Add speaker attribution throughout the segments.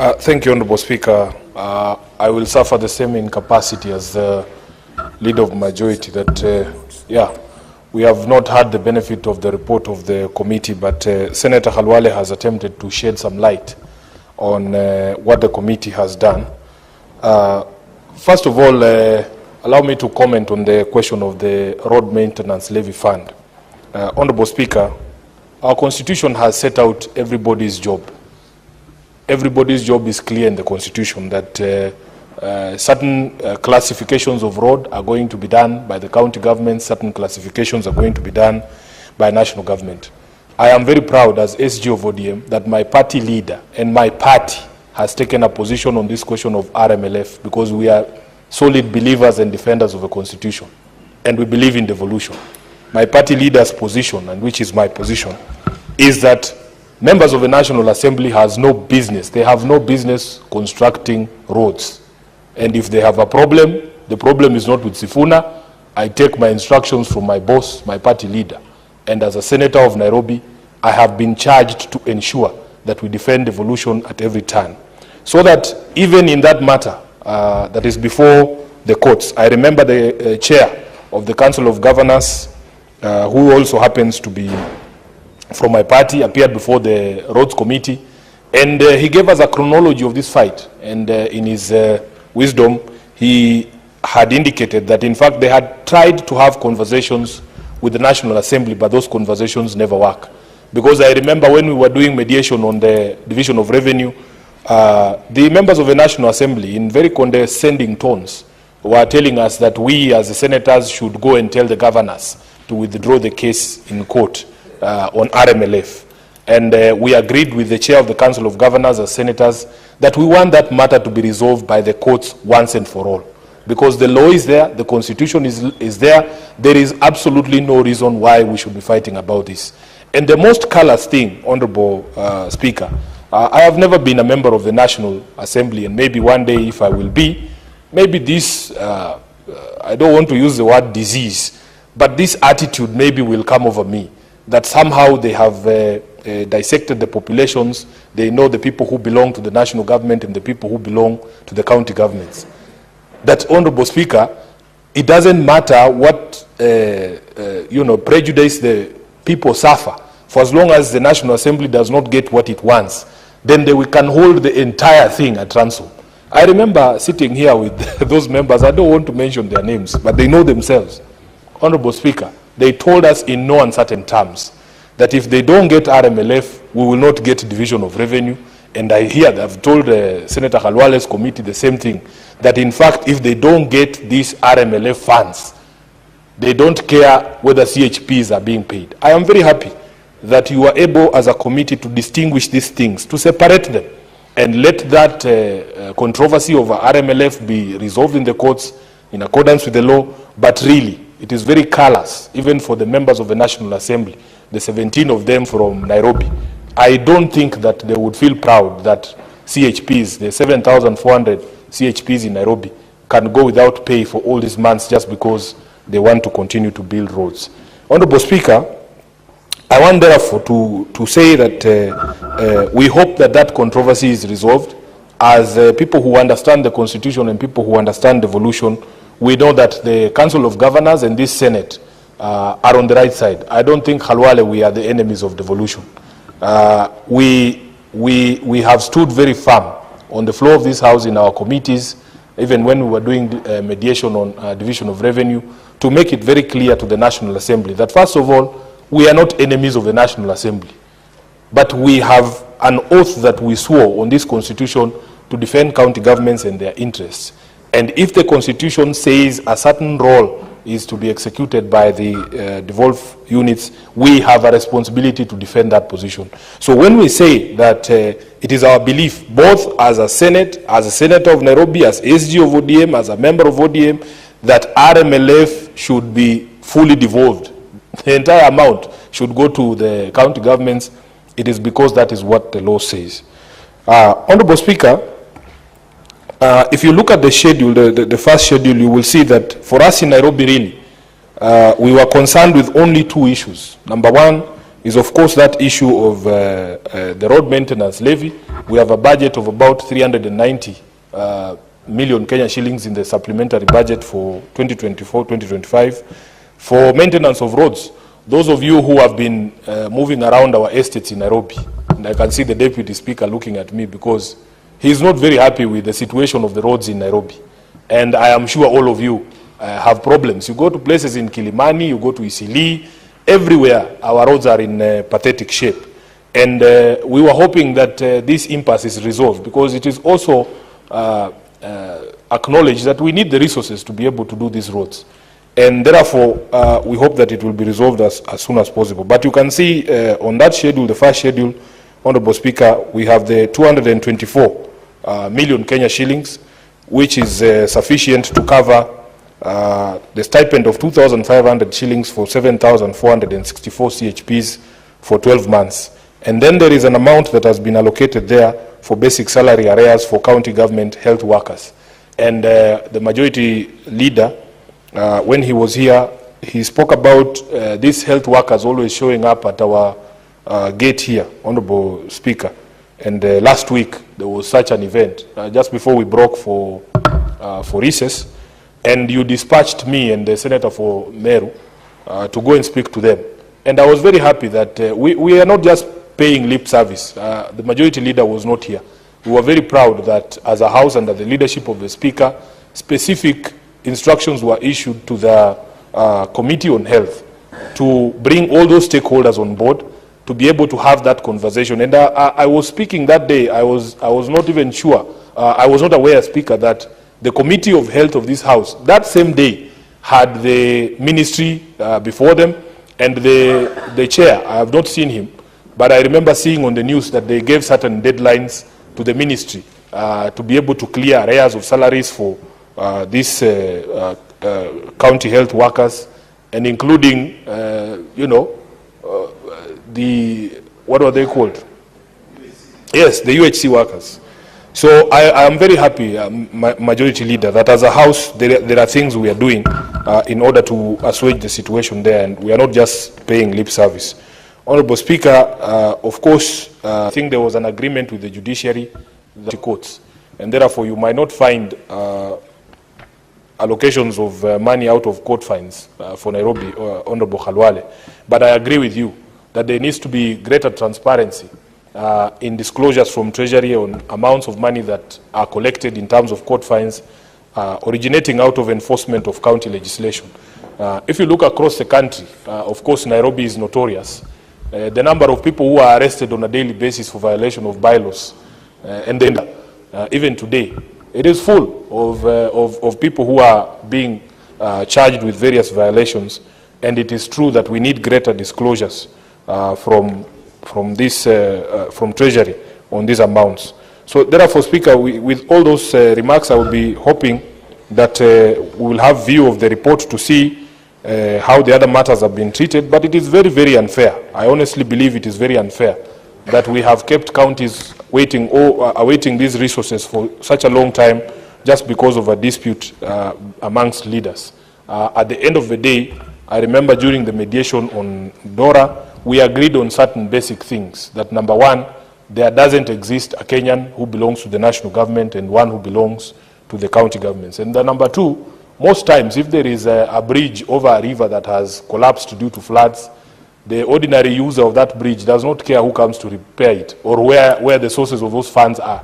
Speaker 1: Thank you, Honorable Speaker. I will suffer the same incapacity as the Leader of Majority that, we have not had the benefit of the report of the committee, but Senator Khalwale has attempted to shed some light on what the committee has done. First of all, allow me to comment on the question of the road maintenance levy fund. Honorable Speaker, our Constitution has set out everybody's job. Everybody's job is clear in the Constitution that certain classifications of road are going to be done by the county government, certain classifications are going to be done by national government. I am very proud as SG of ODM that my party leader and my party has taken a position on this question of RMLF because we are solid believers and defenders of the Constitution and we believe in devolution. My party leader's position, and which is my position, is that members of the National Assembly has no business. They have no business constructing roads. And if they have a problem, the problem is not with Sifuna. I take my instructions from my boss, my party leader. And as a senator of Nairobi, I have been charged to ensure that we defend devolution at every turn. So that even in that matter that is before the courts, I remember the chair of the Council of Governors, who also happens to be from my party, appeared before the Roads Committee, and he gave us a chronology of this fight. And in his wisdom, he had indicated that, in fact, they had tried to have conversations with the National Assembly, but those conversations never work. Because I remember when we were doing mediation on the division of revenue, the members of the National Assembly, in very condescending tones, were telling us that we, as the senators, should go and tell the governors to withdraw the case in court on RMLF. And we agreed with the chair of the Council of Governors as senators that we want that matter to be resolved by the courts once and for all. Because the law is there, the Constitution is there, there is absolutely no reason why we should be fighting about this. And the most callous thing, Honorable Speaker, I have never been a member of the National Assembly, and maybe one day if I will be, maybe this, I don't want to use the word disease, but this attitude maybe will come over me, that somehow they have dissected the populations, they know the people who belong to the national government and the people who belong to the county governments. That, Honorable Speaker, it doesn't matter what prejudice the people suffer, for as long as the National Assembly does not get what it wants, then we can hold the entire thing at ransom. I remember sitting here with those members, I don't want to mention their names, but they know themselves. Honorable Speaker, they told us in no uncertain terms that if they don't get RMLF, we will not get division of revenue. And I hear that I've told Senator Khalwale's committee the same thing, that in fact, if they don't get these RMLF funds, they don't care whether CHPs are being paid. I am very happy that you are able as a committee to distinguish these things, to separate them, and let that controversy over RMLF be resolved in the courts in accordance with the law. But really, it is very callous, even for the members of the National Assembly, the 17 of them from Nairobi. I don't think that they would feel proud that CHPs, the 7,400 CHPs in Nairobi, can go without pay for all these months just because they want to continue to build roads. Honorable Speaker, I want therefore to say that we hope that that controversy is resolved. As people who understand the Constitution and people who understand devolution, we know that the Council of Governors and this Senate are on the right side. I don't think, Khalwale, we are the enemies of devolution. We have stood very firm on the floor of this House in our committees, even when we were doing mediation on division of revenue, to make it very clear to the National Assembly that, first of all, we are not enemies of the National Assembly, but we have an oath that we swore on this Constitution to defend county governments and their interests. And if the Constitution says a certain role is to be executed by the devolved units, we have a responsibility to defend that position. So when we say that it is our belief, both as a Senate, as a Senator of Nairobi, as SG of ODM, as a member of ODM, that RMLF should be fully devolved, the entire amount should go to the county governments, it is because that is what the law says. Honorable Speaker, if you look at the schedule, the first schedule, you will see that for us in Nairobi, really, we were concerned with only two issues. Number one is, of course, that issue of the road maintenance levy, We have a budget of about 390 million Kenya shillings in the supplementary budget for 2024-2025 for maintenance of roads. Those of you who have been moving around our estates in Nairobi, and I can see the Deputy Speaker looking at me because he's not very happy with the situation of the roads in Nairobi. And I am sure all of you have problems. You go to places in Kilimani, you go to Isili, everywhere our roads are in pathetic shape. And we were hoping that this impasse is resolved, because it is also acknowledged that we need the resources to be able to do these roads. And therefore, we hope that it will be resolved as soon as possible. But you can see on that schedule, the first schedule, Honorable Speaker, we have the 224 million Kenya shillings, which is sufficient to cover the stipend of 2,500 shillings for 7,464 CHPs for 12 months. And then there is an amount that has been allocated there for basic salary arrears for county government health workers. And the majority leader, when he was here, he spoke about these health workers always showing up at our gate here, Honorable Speaker. And last week, there was such an event, just before we broke for recess, and you dispatched me and the Senator for Meru to go and speak to them. And I was very happy that we are not just paying lip service. The majority leader was not here. We were very proud that as a House, under the leadership of the Speaker, specific instructions were issued to the Committee on Health to bring all those stakeholders on board to be able to have that conversation. And I was speaking that day, I was not even sure, I was not aware, Speaker, that the Committee of Health of this House, that same day, had the ministry before them, and the chair, I have not seen him, but I remember seeing on the news that they gave certain deadlines to the ministry to be able to clear arrears of salaries for these county health workers, and including, you know, what are they called? Yes, the UHC workers. So I am very happy, Majority Leader, that as a House there are things we are doing in order to assuage the situation there, and we are not just paying lip service. Honorable Speaker, of course, I think there was an agreement with the judiciary, the courts, and therefore you might not find allocations of money out of court fines for Nairobi, Honorable Khalwale. But I agree with you that there needs to be greater transparency in disclosures from Treasury on amounts of money that are collected in terms of court fines originating out of enforcement of county legislation. If you look across the country, of course, Nairobi is notorious. The number of people who are arrested on a daily basis for violation of bylaws, and then even today, it is full of people who are being charged with various violations, and it is true that we need greater disclosures from Treasury on these amounts. So therefore, Speaker, with all those remarks, I will be hoping that we will have view of the report to see how the other matters have been treated. But it is very, very unfair. I honestly believe it is very unfair that we have kept counties waiting or awaiting these resources for such a long time just because of a dispute amongst leaders. At the end of the day, I remember during the mediation on DORA, we agreed on certain basic things. That number one, there doesn't exist a Kenyan who belongs to the national government and one who belongs to the county governments. And the number two, most times if there is a bridge over a river that has collapsed due to floods, the ordinary user of that bridge does not care who comes to repair it or where the sources of those funds are,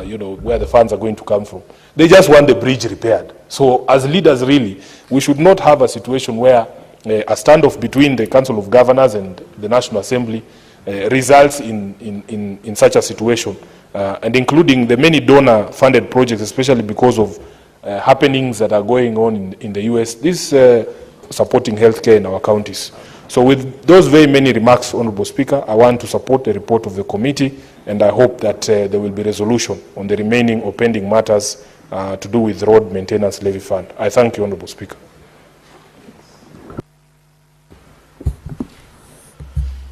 Speaker 1: you know, where the funds are going to come from. They just want the bridge repaired. So as leaders, really, we should not have a situation where a standoff between the Council of Governors and the National Assembly results in such a situation, and including the many donor-funded projects, especially because of happenings that are going on in the US, this supporting healthcare in our counties. So with those very many remarks, Honorable Speaker, I want to support the report of the committee, and I hope that there will be resolution on the remaining or pending matters to do with road maintenance levy fund. I thank you, Honorable Speaker.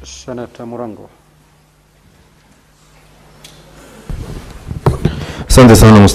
Speaker 2: Senator Murango.
Speaker 3: Asante sana